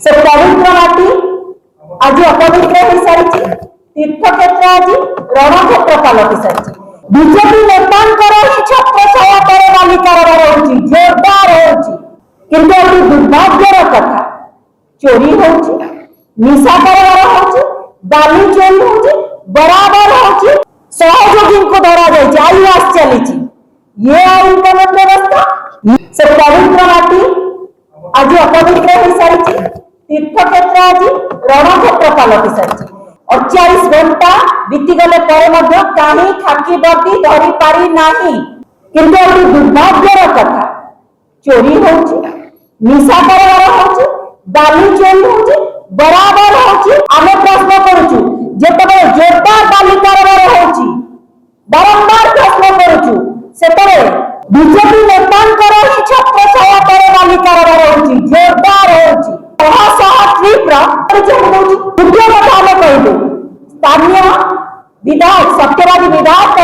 से पवित्र माटी आज अपवित्र हो सारी तीर्थक्षेत्र आज रणक्षेत्र पलटि सारी बीजेपी नेतांकर ही छत्र छाया तले बाली कारबार होची जोरदार होची किंतु अति दुर्भाग्यर कथा चोरी होची निशा कारबार होची बाली चोरी होची बराबर होची सहयोगी को धरा जाए आईआस चली ये आईन कानून व्यवस्था से पवित्र माटी आज अपवित्र हो सारी तीर्थक्षेत्र आज रणक्षेत्र पलटि सारी 48 घंटा बीतीगले कहीं खाकी बर्दी धरी पारी नहीं किंतु अति दुर्भाग्यर कथा चोरी होची निशा कारबार होची बाली चोरी होची बराबर होची आमे प्रश्न करूछु जेतबे जोरदार बाली कारबार होची बारंबार प्रश्न करूछु सेतबे बीजेपी नेतांकर ही छत्र छाया तले बाली कारबार होची जोरदार होची तीव्र द्वितीय कथा आम कहलु स्थानीय विधायक सत्यवादी विधायक